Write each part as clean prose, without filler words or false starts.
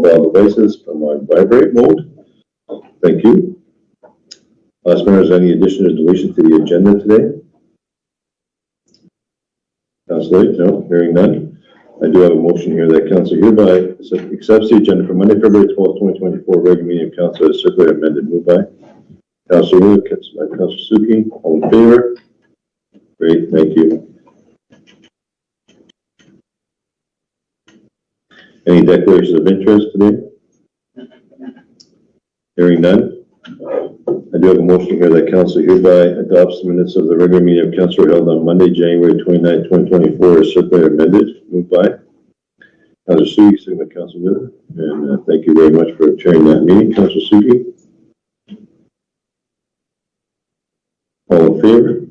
mobile devices from on vibrate mode. Thank you. Last members, any addition or deletion to the agenda today? Councillor, no, hearing none. I do have a motion here that Council hereby accepts the agenda for Monday, February 12th, 2024, regular meeting of Council as circulated amended. Moved by Councillor Wu, seconded by Councillor Suki. All in favor? Great, thank you. Any declarations of interest today? Hearing none. I do have a motion here that Council hereby adopts the minutes of the regular meeting of Council held on Monday, January 29, 2024, as circulated amended. Moved by Councillor Suki, seconded by Councillor Miller. And thank you very much for chairing that meeting, Councillor Suki. All in favor?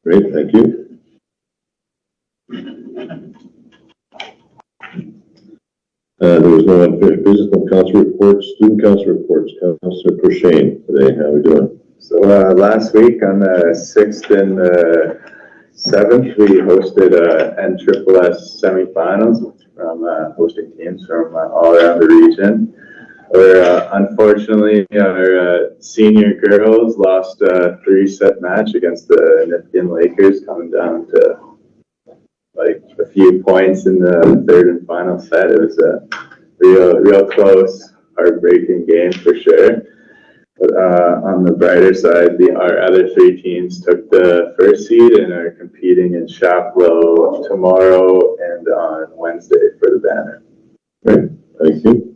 Great, thank you. There was no unfinished business, no council reports, student council reports. Councillor Pershane today, how are we doing? So last week on the 6th and 7th, we hosted NSSS semifinals from hosting teams from all around the region. Where unfortunately our senior girls lost a 3-set match against the Nipkin Lakers, coming down to like a few points in the third and final set. It was a real close, heartbreaking game for sure. But on the brighter side, our other 3 teams took the first seed and are competing in Chapleau tomorrow and on Wednesday for the banner. Great, thank you.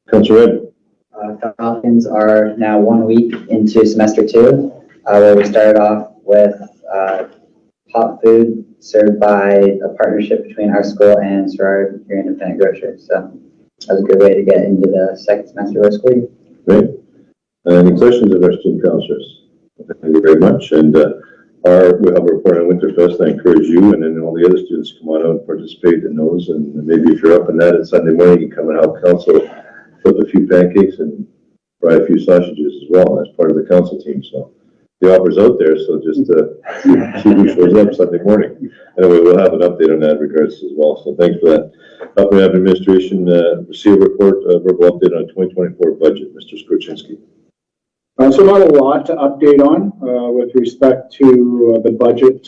Councillor Ed. Falcons are now 1 week into semester 2, where we started off with hot food served by a partnership between our school and Sherrard, your independent grocer. So that was a good way to get into the second semester of our school year. Great. Any questions of our student councillors? Thank you very much. And we'll have a report on Winterfest. I encourage you and then all the other students to come on out and participate in those. And maybe if you're up in that on Sunday morning, you can come and help council flip a few pancakes and fry a few sausages as well as part of the council team. So the offer's out there, so just see who shows up Sunday morning. Anyway, we'll have an update on that regards as well. So thanks for that. Up we have administration receive report, verbal update on 2024 budget. Mr. Skorczynski. So not a lot to update on with respect to the budget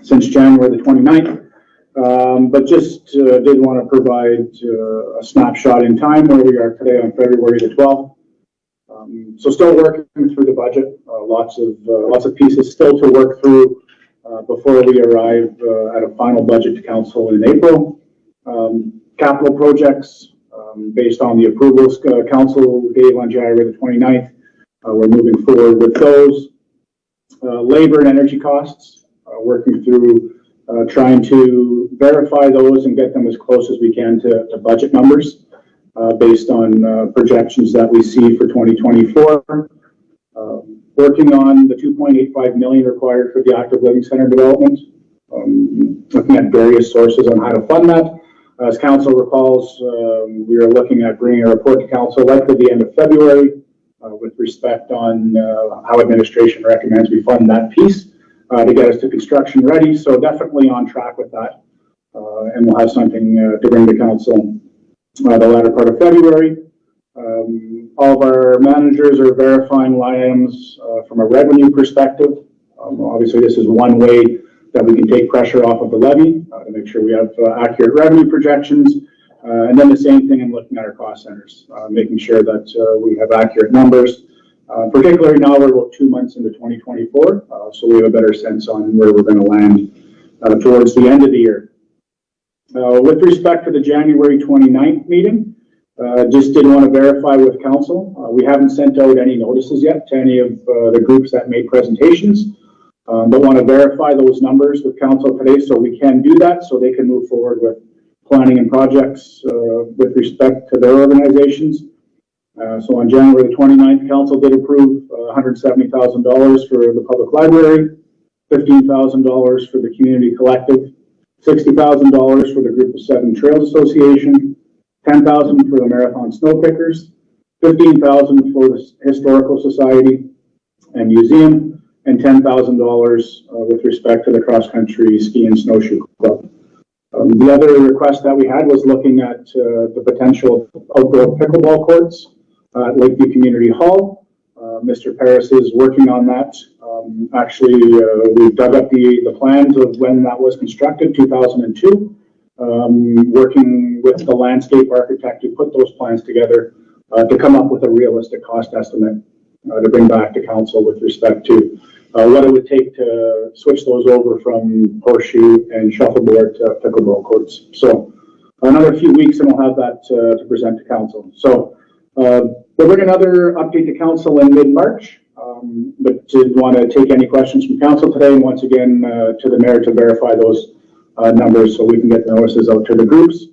since January the 29th. But just did want to provide a snapshot in time where we are today on February the 12th. So still working through the budget, lots of pieces still to work through before we arrive at a final budget to council in April. Capital projects based on the approvals council gave on January the 29th. We're moving forward with those. Labor and energy costs, working through trying to verify those and get them as close as we can to budget numbers based on projections that we see for 2024. Working on the $2.85 million required for the Active Living Center development, looking at various sources on how to fund that. As council recalls, we are looking at bringing a report to council likely the end of February with respect on how administration recommends we fund that piece to get us to construction ready. So definitely on track with that. And we'll have something to bring to council the latter part of February. All of our managers are verifying line items from a revenue perspective. Obviously, this is one way that we can take pressure off of the levy to make sure we have accurate revenue projections. And then the same thing in looking at our cost centers, making sure that we have accurate numbers. Particularly now we're about 2 months into 2024, so we have a better sense on where we're going to land towards the end of the year. With respect to the January 29th meeting, just did want to verify with council. We haven't sent out any notices yet to any of the groups that made presentations, but want to verify those numbers with council today so we can do that so they can move forward with planning and projects with respect to their organizations. So on January the 29th, council did approve $170,000 for the public library, $15,000 for the community collective, $60,000 for the Group of 7 Trails Association, $10,000 for the Marathon Snow Pickers, $15,000 for the Historical Society and Museum, and $10,000 with respect to the Cross Country Ski and Snowshoe Club. The other request that we had was looking at the potential outdoor pickleball courts at Lakeview Community Hall. Mr. Paris is working on that. Actually, we dug up the plans of when that was constructed, 2002, working with the landscape architect to put those plans together to come up with a realistic cost estimate to bring back to council with respect to what it would take to switch those over from horseshoe and shuffleboard to pickleball courts. So another few weeks and we'll have that to present to council. So we'll bring another update to council in mid-March, but did want to take any questions from council today. And once again, to the mayor to verify those numbers so we can get the notices out to the groups.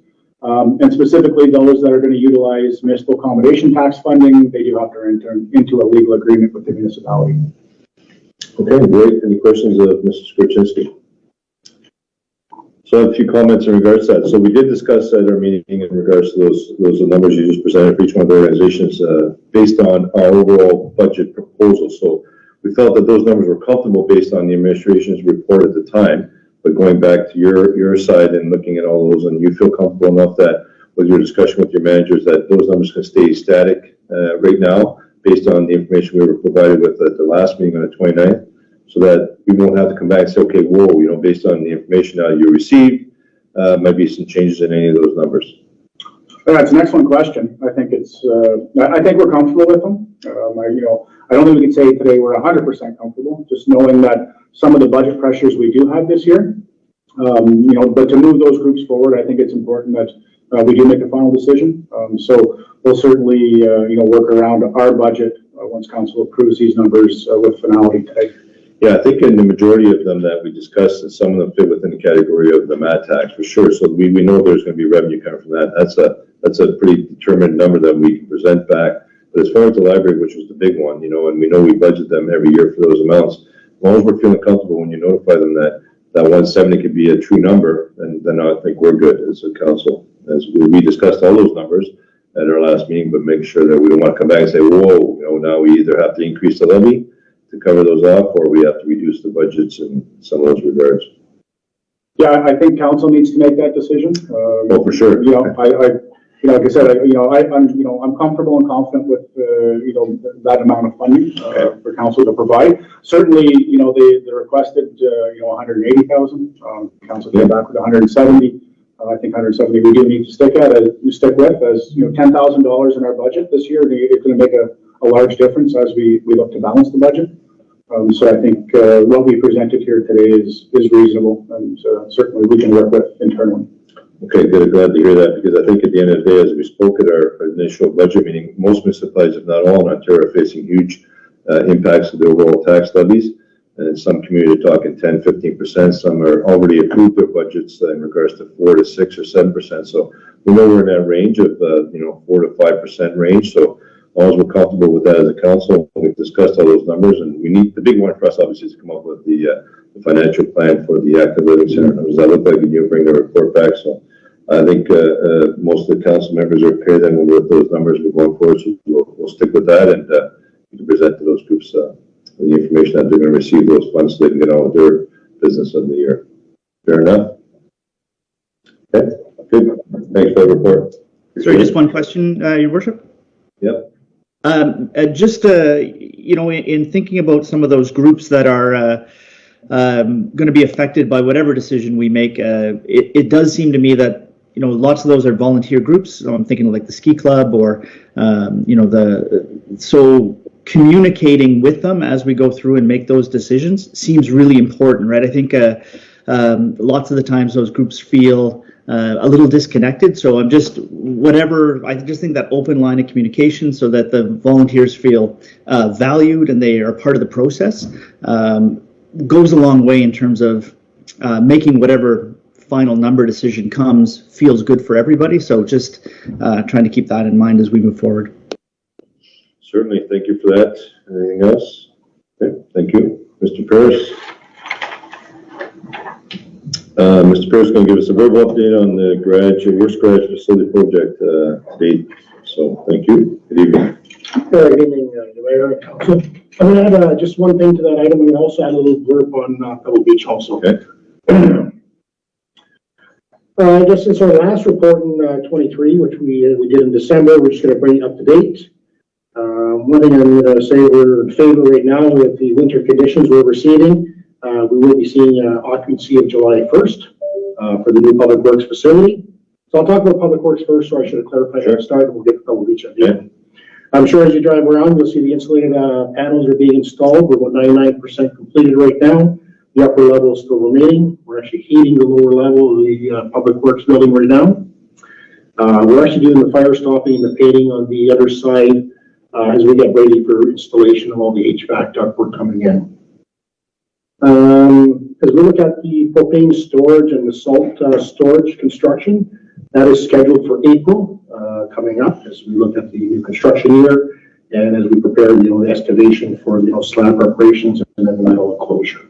And specifically those that are going to utilize municipal accommodation tax funding, they do have to enter into a legal agreement with the municipality. Okay, great. Any questions of Mr. Skorczynski? So I have a few comments in regards to that. So we did discuss at our meeting in regards to those numbers you just presented for each one of the organizations based on our overall budget proposal. So we felt that those numbers were comfortable based on the administration's report at the time. But going back to your side and looking at all those, and you feel comfortable enough that with your discussion with your managers that those numbers can stay static right now based on the information we were provided with at the last meeting on the 29th, so that we won't have to come back and say, okay, whoa, based on the information that you received, might be some changes in any of those numbers. That's an excellent question. I think I think we're comfortable with them. I don't think we can say today we're 100% comfortable, just knowing that some of the budget pressures we do have this year, but to move those groups forward, I think it's important that we do make a final decision. So we'll certainly, work around our budget once council approves these numbers with finality today. Yeah, I think in the majority of them that we discussed, that some of them fit within the category of the MAT tax for sure. So we know there's going to be revenue coming from that. That's a pretty determined number that we can present back. But as far as the library, which was the big one, and we know we budget them every year for those amounts, as long as we're feeling comfortable when you notify them that 170 could be a true number, then I think we're good as a council. As we discussed all those numbers at our last meeting, but make sure that we don't want to come back and say, whoa, now we either have to increase the levy to cover those off, or we have to reduce the budgets in some of those regards. Yeah, I think council needs to make that decision. Oh, for sure. Like I said, I'm comfortable and confident with that amount of funding for council to provide. Certainly, they requested 180,000. Council came back with 170. I think 170 we do need to stick with as $10,000 in our budget this year. It's going to make a large difference as we look to balance the budget. So I think what we presented here today is reasonable, and certainly we can work with internally. Okay, good. Glad to hear that, because I think at the end of the day, as we spoke at our initial budget meeting, most municipalities, if not all in Ontario, are facing huge impacts to their overall tax levies. And some communities are talking 10, 15%. Some are already approved their budgets in regards to 4 to 6 or 7%. So we know we're in that range of 4 to 5% range. So as long as we're comfortable with that as a council, we've discussed all those numbers, and we need the big one for us obviously is to come up with the financial plan for the active living center. Does that look like? And you bring the report back. So I think most of the council members are clear then with those numbers we're going forward. So we'll stick with that, and we can present to those groups the information that they're going to receive those funds so they can get on with their business of the year. Fair enough? Okay, good. Thanks for the report. Sorry, just one question, Your Worship. Yep. In thinking about some of those groups that are going to be affected by whatever decision we make, it does seem to me that lots of those are volunteer groups. So I'm thinking like the ski club or so communicating with them as we go through and make those decisions seems really important, right? I think lots of the times those groups feel a little disconnected. So I just think that open line of communication so that the volunteers feel valued and they are part of the process goes a long way in terms of making whatever final number decision comes feels good for everybody. So just trying to keep that in mind as we move forward. Certainly, thank you for that. Anything else? Okay, thank you. Mr. Paris. Mr. Paris is going to give us a verbal update on the Works Garage facility project date. So thank you. Good evening. Good evening, the Mayor and Council. I'm going to add just one thing to that item. I'm going to also add a little blurb on Pebble Beach also. Okay. I guess since our last report in 23, which we did in December, we're just going to bring it up to date. One thing I'm going to say, we're in favor right now with the winter conditions we're receiving. We will be seeing occupancy of July 1st for the new Public Works facility. So I'll talk about Public Works first, so I should have clarified at the start, and we'll get to Pebble Beach at the end. I'm sure as you drive around, you'll see the insulated panels are being installed. We're about 99% completed right now. The upper level is still remaining. We're actually heating the lower level of the Public Works building right now. We're actually doing the fire stopping and the painting on the other side as we get ready for installation of all the HVAC ductwork coming in. As we look at the propane storage and the salt storage construction, that is scheduled for April coming up as we look at the new construction year and as we prepare, the excavation for, slab preparations and then the metal enclosure.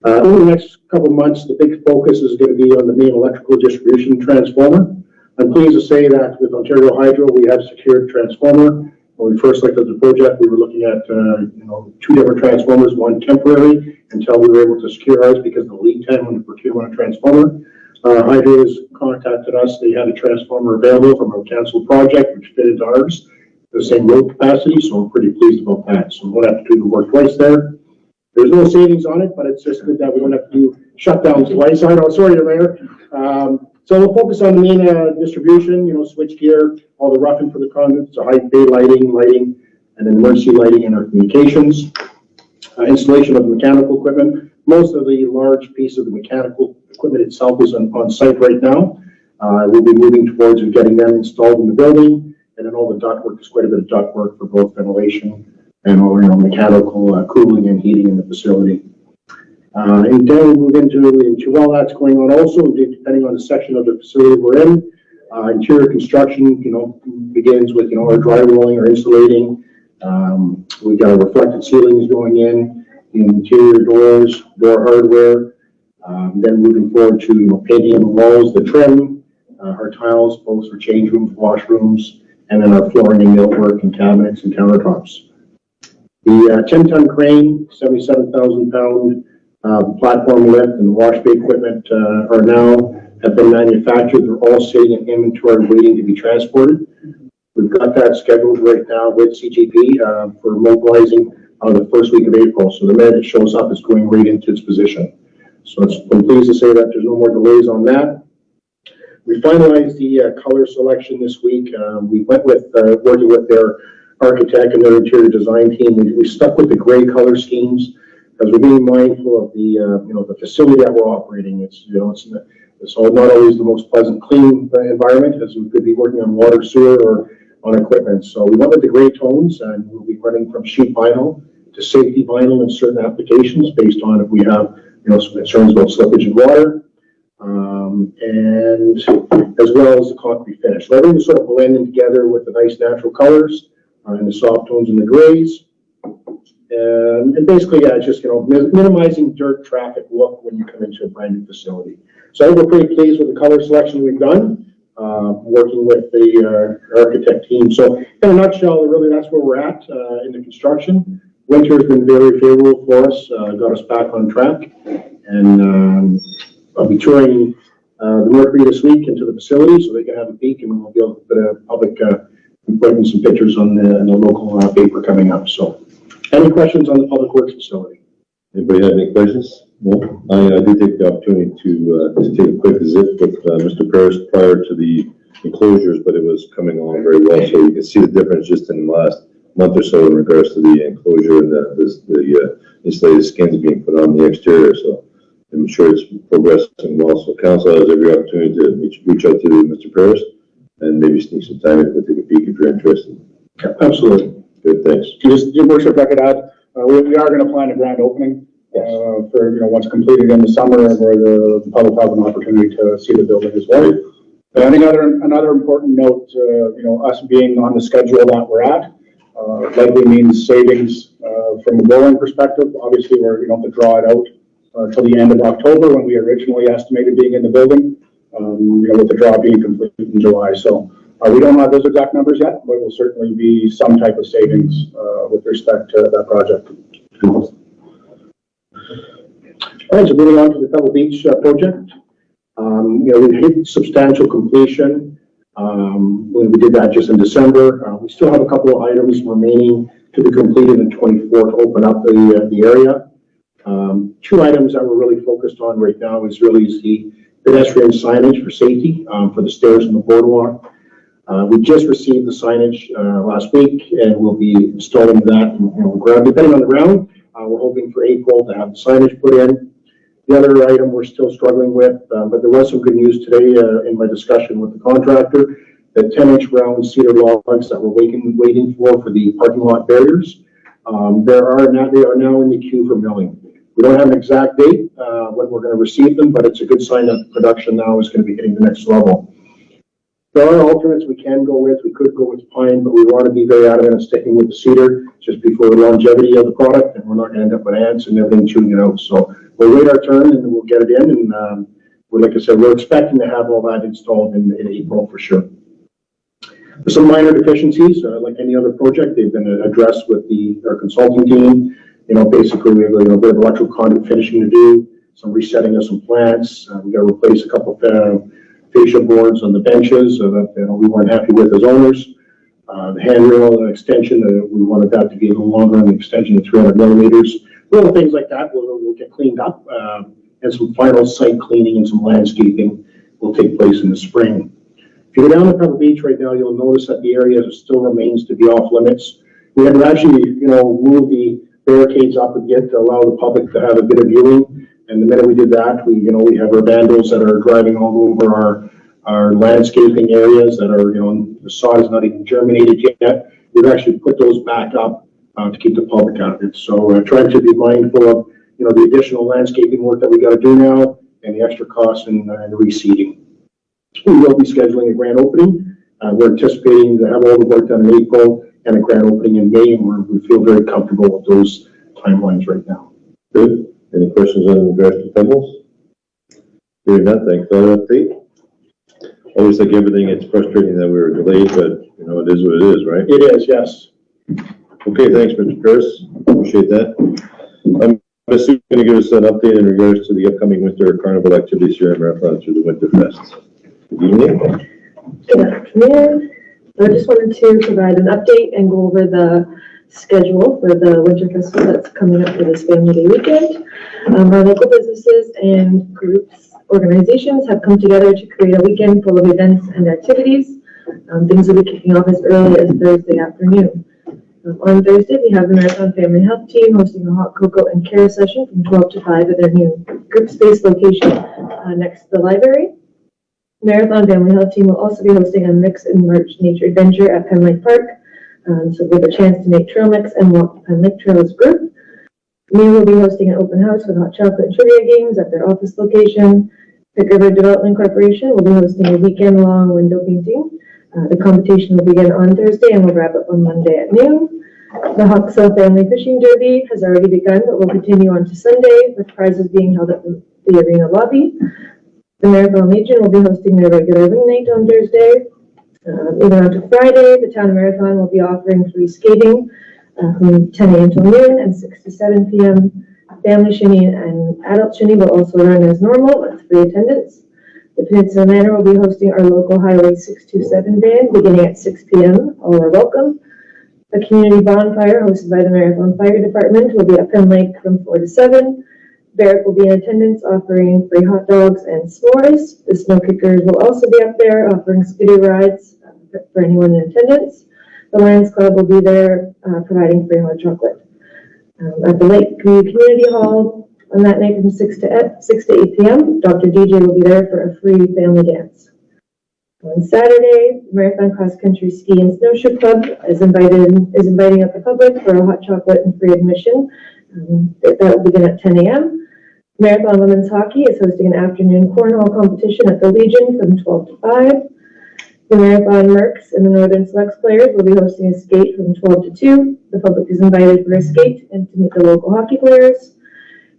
Over the next couple of months, the big focus is going to be on the main electrical distribution transformer. I'm pleased to say that with Ontario Hydro, we have secured transformer. When we first looked at the project, we were looking at, 2 different transformers, one temporary, until we were able to secure ours because of the lead time when we procured a transformer. Hydro has contacted us. They had a transformer available from a canceled project, which fitted ours, the same load capacity, so we're pretty pleased about that. So we won't have to do the work twice there. There's no savings on it, but it's just good that we don't have to do shutdowns twice. I know, sorry, Mayor. So we'll focus on the main distribution, switch gear, all the roughing for the conduits, the high bay lighting, and then emergency lighting in our communications. Installation of mechanical equipment. Most of the large piece of the mechanical equipment itself is on site right now. We'll be moving towards getting them installed in the building, and then all the ductwork, there's quite a bit of ductwork for both ventilation and all, mechanical cooling and heating in the facility. And then we move into while that's going on also, depending on the section of the facility we're in, interior construction, begins with, our drywalling or insulating. We've got reflected ceilings going in, interior doors, door hardware. Then moving forward to, painting on the walls, the trim, our tiles, both for change rooms, washrooms, and then our flooring and millwork and cabinets and countertops. The 10-ton crane, 77,000-pound platform lift and the wash bay equipment have been manufactured. They're all sitting in inventory waiting to be transported. We've got that scheduled right now with CGP for mobilizing the first week of April. So the minute it shows up, it's going right into its position. So I'm pleased to say that there's no more delays on that. We finalized the color selection this week. We went with working with their architect and their interior design team. We stuck with the gray color schemes because we're being mindful of the the facility that we're operating. It's it's not always the most pleasant, clean environment as we could be working on water, sewer, or on equipment. So we went with the gray tones, and we'll be running from sheet vinyl to safety vinyl in certain applications based on if we have some concerns about slippage in water. And as well as the concrete finish. So everything's sort of blending together with the nice natural colors and the soft tones and the grays. And basically, it's just, minimizing dirt traffic look when you come into a brand new facility. So I think we're pretty pleased with the color selection we've done, working with the architect team. So in a nutshell, really that's where we're at in the construction. Winter has been very favorable for us, got us back on track. And I'll be touring the Mercury this week into the facility so they can have a peek, and we'll be able to put a public putting some pictures on the local paper coming up. So any questions on the Public Works facility? Anybody have any questions? No? I did take the opportunity to take a quick visit with Mr. Paris prior to the enclosures, but it was coming along very well. So you can see the difference just in the last month or so in regards to the enclosure and the insulated skins being put on the exterior. So I'm sure it's progressing well. So council has every opportunity to reach out to Mr. Paris and maybe sneak some time in to take a peek if you're interested. Absolutely. Good, thanks. Just, Your Worship, if I could add, we are going to plan a grand opening for, once completed in the summer, where the public have an opportunity to see the building as well. I think another important note, us being on the schedule that we're at, likely means savings from a borrowing perspective. Obviously, we don't have to draw it out till the end of October when we originally estimated being in the building, with the draw being completed in July. So we don't have those exact numbers yet, but will certainly be some type of savings with respect to that project. All right, so moving on to the Pebble Beach project. We've hit substantial completion. When we did that just in December, we still have a couple of items remaining to be completed in 24 to open up the area. Two items that we're really focused on right now is the pedestrian signage for safety for the stairs and the boardwalk. We just received the signage last week, and we'll be installing that ground, depending on the ground. We're hoping for April to have the signage put in. The other item we're still struggling with, but there was some good news today in my discussion with the contractor, the 10-inch round cedar logs that we're waiting for the parking lot barriers. They are now in the queue for milling. We don't have an exact date when we're going to receive them, but it's a good sign that production now is going to be hitting the next level. There are alternates we can go with. We could go with pine, but we want to be very adamant on sticking with the cedar just before the longevity of the product, and we're not going to end up with ants and everything chewing it out. So we'll wait our turn and we'll get it in. And like I said, we're expecting to have all that installed in April for sure. There's some minor deficiencies, like any other project. They've been addressed with our consulting team. Basically we have a bit of electrical conduit finishing to do, some resetting of some plants. We got to replace a couple of fascia boards on the benches that we weren't happy with as owners. The handrail extension, we wanted that to be a little longer on the extension of 300 millimeters. Little things like that will get cleaned up, and some final site cleaning and some landscaping will take place in the spring. If you go down to Pebble Beach right now, you'll notice that the area still remains to be off limits. We had to actually, move the barricades up a bit to allow the public to have a bit of viewing. And the minute we did that, we have our vandals that are driving all over our landscaping areas that are, the sod is not even germinated yet. We've actually put those back up to keep the public out of it. So trying to be mindful of, the additional landscaping work that we got to do now and the extra costs and the reseeding. We will be scheduling a grand opening. We're anticipating to have all the work done in April and a grand opening in May, and we feel very comfortable with those timelines right now. Good. Any questions on regards to Pebbles? Hearing none, thanks for that update. Always like everything, it's frustrating that we were delayed, but it is what it is, right? It is, yes. Okay, thanks, Mr. Curtis. Appreciate that. I'm assuming you're going to give us an update in regards to the upcoming winter carnival activities here in Marathon through the Winterfest. Good evening. Good afternoon. I just wanted to provide an update and go over the schedule for the Winter Festival that's coming up for this Family Day weekend. Our local businesses and groups, organizations have come together to create a weekend full of events and activities. Things will be kicking off as early as Thursday afternoon. On Thursday, we have the Marathon Family Health Team hosting a hot cocoa and care session from 12 to 5 at their new group space location next to the library. Marathon Family Health Team will also be hosting a mix and merch nature adventure at Penn Lake Park. So we have a chance to make trail mix and walk the Penn Lake Trail as a group. We will be hosting an open house with hot chocolate and trivia games at their office location. Pick River Development Corporation will be hosting a weekend-long window painting. The competition will begin on Thursday and will wrap up on Monday at noon. The Hawksell Family Fishing Derby has already begun, but will continue on to Sunday, with prizes being held at the arena lobby. The Marathon Legion will be hosting their regular ring night on Thursday. Moving on to Friday, the Town Marathon will be offering free skating from 10 a.m. till noon and 6 to 7 p.m. Family shinny and adult shinny will also run as normal with free attendance. The Peninsula Manor will be hosting our local Highway 627 band beginning at 6 p.m. All are welcome. A community bonfire hosted by the Marathon Fire Department will be at Penn Lake from 4 to 7. Barrick will be in attendance offering free hot dogs and s'mores. The Snow Kickers will also be up there offering skidoo rides for anyone in attendance. The Lions Club will be there providing free hot chocolate. At the Lake Community Hall on that night from 6 to 8 p.m., Dr. DJ will be there for a free family dance. On Saturday, Marathon Cross Country Ski and Snowshoe Club is inviting up the public for a hot chocolate and free admission. That will begin at 10 a.m. Marathon Women's Hockey is hosting an afternoon cornhole competition at the Legion from 12 to 5. The Marathon Mercs and the Northern Selects players will be hosting a skate from 12 to 2. The public is invited for a skate and to meet the local hockey players.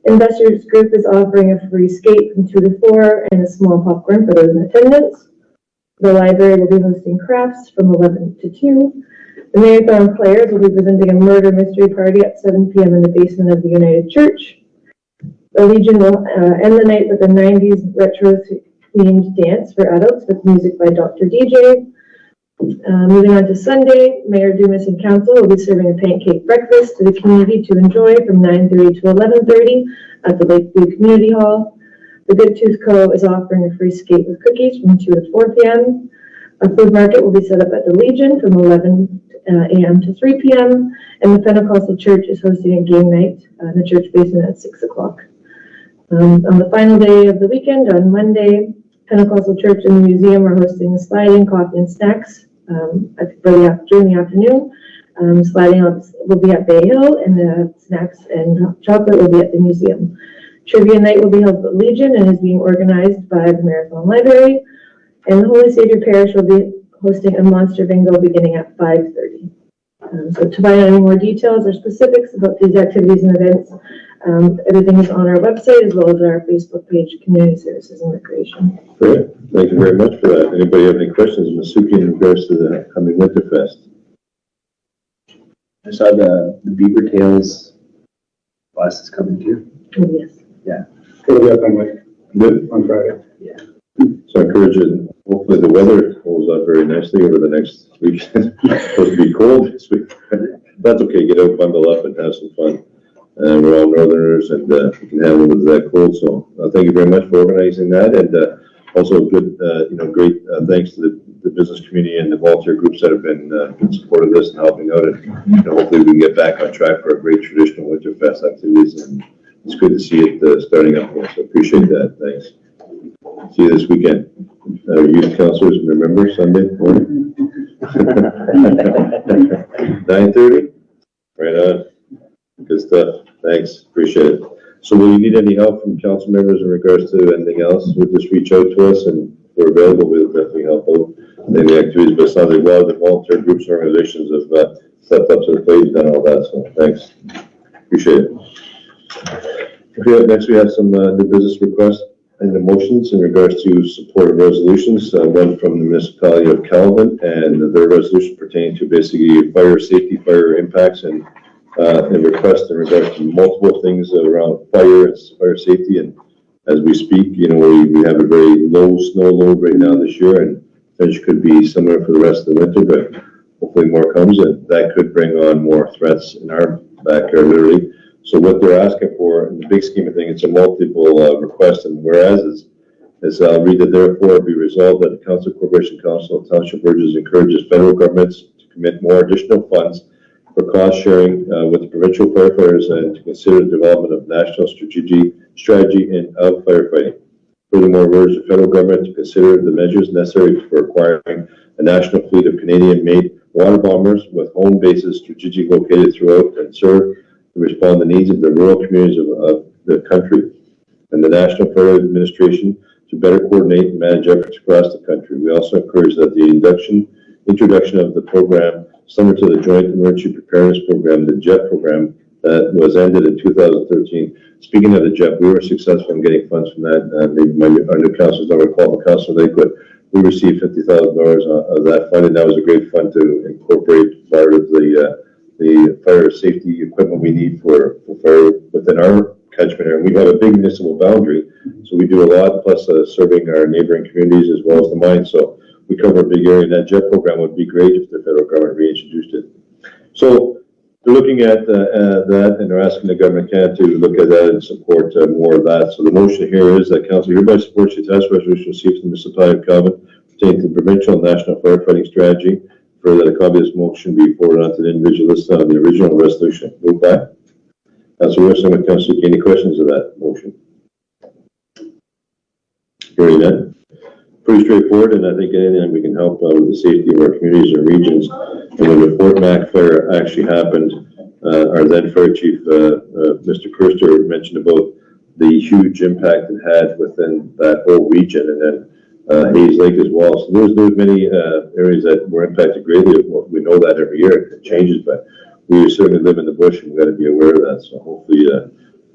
Investors Group is offering a free skate from 2 to 4 and a small popcorn for those in attendance. The library will be hosting crafts from 11 to 2. The Marathon players will be presenting a murder mystery party at 7 p.m. in the basement of the United Church. The Legion will end the night with a 90s retro themed dance for adults with music by Dr. DJ. Moving on to Sunday, Mayor Dumas and Council will be serving a pancake breakfast to the community to enjoy from 9:30 to 11:30 at the Lakeview Community Hall. The Good Tooth Co. is offering a free skate with cookies from 2 to 4 p.m. A food market will be set up at the Legion from 11 a.m. to 3 p.m. And the Pentecostal Church is hosting a game night in the church basement at 6 o'clock. On the final day of the weekend, on Monday, Pentecostal Church and the museum are hosting a sliding coffee and snacks during the afternoon. Sliding will be at Bay Hill, and the snacks and chocolate will be at the museum. Trivia night will be held at the Legion and is being organized by the Marathon Library. And the Holy Savior Parish will be hosting a monster bingo beginning at 5:30. So to find out any more details or specifics about these activities and events, everything is on our website as well as our Facebook page, Community Services and Recreation. Great, thank you very much for that. Anybody have any questions, Ms. Suki, in regards to the upcoming Winterfest? I saw the Beaver Tails bus is coming too. Oh, yes. What do we have on, Good. on Friday? So I encourage you, hopefully the weather holds up very nicely over the next week. It's supposed to be cold this week. That's okay, get out, bundle up and have some fun. We're all northerners and we can handle it that cold. So thank you very much for organizing that. And also good, great thanks to the business community and the volunteer groups that have been supportive of this and helping out. And hopefully we can get back on track for a great traditional Winterfest activities. And it's good to see it starting up here. So appreciate that. Thanks. See you this weekend. Youth councilors, remember Sunday morning? 9:30? Right on. Good stuff. Thanks. Appreciate it. So will you need any help from council members in regards to anything else? Just reach out to us and if we're available. We'll definitely help out in any activities. But it sounds like a lot of the volunteer groups and organizations have stepped up to the plate and done all that. So thanks. Appreciate it. Okay, next we have some new business requests and the motions in regards to supported resolutions. One from the municipality of Calvin and their resolution pertaining to basically fire safety, fire impacts, and request in regards to multiple things around fire and fire safety. And as we speak, we have a very low snow load right now this year, and which could be similar for the rest of the winter, but hopefully more comes, and that could bring on more threats in our backyard, literally. So what they're asking for, in the big scheme of things, it's a multiple request, and whereas I'll read it, therefore be resolved that the Council Corporation Council of Township Burgess encourages federal governments to commit more additional funds for cost sharing with the provincial firefighters and to consider the development of national strategy of firefighting. Furthermore, urge the federal government to consider the measures necessary for acquiring a national fleet of Canadian-made water bombers with home bases strategically located throughout and serve to respond to the needs of the rural communities of the country, and the National Fire Administration to better coordinate and manage efforts across the country. We also encourage that the introduction of the program, similar to the Joint Emergency Preparedness Program, the JEP program, that was ended in 2013. Speaking of the JEP, we were successful in getting funds from that. Maybe our new councilors don't recall, Councilor Lake, but we received $50,000 of that fund, and that was a great fund to incorporate part of the fire safety equipment we need for fire within our catchment area. We have a big municipal boundary, so we do a lot, plus serving our neighboring communities as well as the mines. So we cover a big area, and that JET program would be great if the federal government reintroduced it. So they're looking at that, and they're asking the government Canada to look at that and support more of that. So the motion here is that Council hereby supports the attached resolution received from the municipality of Calvin pertaining to the provincial and national firefighting strategy. Further, that a copy of this motion be forwarded on to the individual listed on the original resolution. Moved by Councilor Wilson with Councilor Key. Any questions of that motion? Hearing none. Pretty straightforward, and I think anything we can help with the safety of our communities and regions. And when the Fort Mac fire actually happened, our then fire chief, Mr. Kirster, mentioned about the huge impact it had within that whole region, and then Hayes Lake as well. So there's many areas that were impacted greatly. We know that every year it changes, but we certainly live in the bush and we've got to be aware of that. So hopefully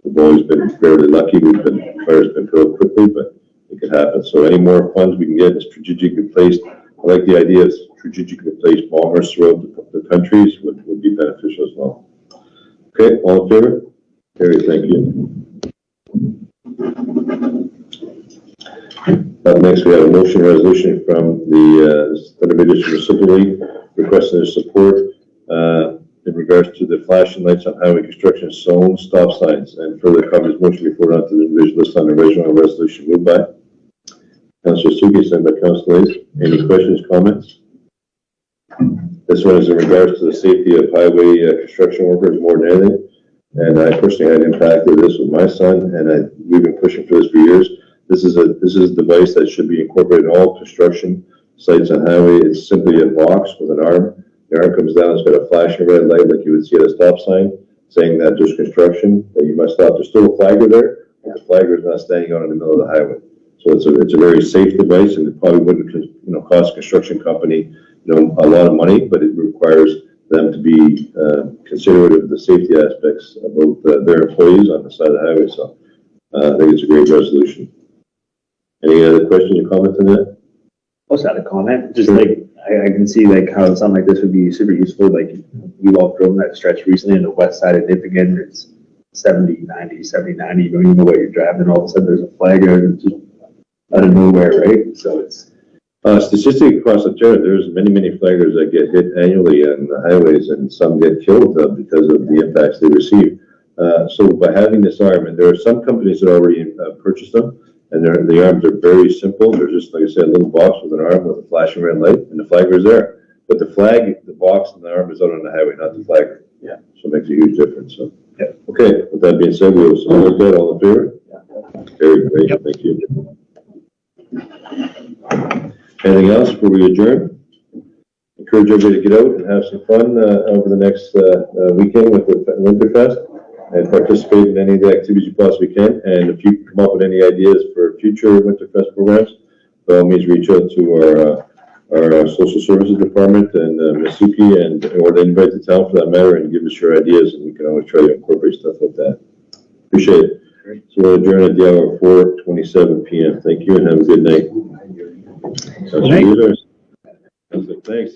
we've always been fairly lucky. Fire's been put out quickly, but it could happen. So any more funds we can get is strategically placed. I like the idea of strategically placed bombers throughout the countries would be beneficial as well. Okay, all in favor? Carried, thank you. Next, we have a motion resolution from the Thunder Bay District Municipal League requesting their support in regards to the flashing lights on highway construction zone stop signs, and further copies motion before on to the individual list on the original resolution. Moved by Councillor Suki, sent by Councillor Lees. Any questions, comments? This one is in regards to the safety of highway construction workers more than anything. And I personally had impacted this with my son, and we've been pushing for this for years. This is a device that should be incorporated in all construction sites on highway. It's simply a box with an arm. The arm comes down, it's got a flashing red light like you would see at a stop sign, saying that there's construction, that you must stop. There's still a flagger there, but the flagger is not standing out in the middle of the highway. So it's a very safe device, and it probably wouldn't cost a construction company a lot of money, but it requires them to be considerate of the safety aspects about their employees on the side of the highway. So I think it's a great resolution. Any other questions or comments on that? Also had a comment, just like, I can see like how something like this would be super useful. Like we've all driven that stretch recently on the west side of Nipigon. It's 70, 90, 70, 90. You don't even know what you're driving. And all of a sudden there's a flag out and just out of nowhere, right? So it's Statistic across Ontario, there's many flaggers that get hit annually on the highways, and some get killed because of the impacts they receive. So by having this arm, and there are some companies that already purchased them, and the arms are very simple. They're just, like I said, a little box with an arm with a flashing red light, and the flagger is there. But the flag, the box, and the arm is out on the highway, not the flagger. Yeah. So it makes a huge difference. So. Yeah. Okay. With that being said, we'll support that. All in favor? Yeah. Very great. Yep. Thank you. Anything else before we adjourn? Encourage everybody to get out and have some fun over the next weekend with the Winterfest, and participate in any of the activities you possibly can. And if you come up with any ideas for future Winterfest programs, by all means reach out to our social services department and Ms. Suki, or anybody to town for that matter, and give us your ideas, and we can always try to incorporate stuff like that. Appreciate it. Great. So we'll adjourn at the hour of 4:27 p.m. Thank you and have a good night. Thanks.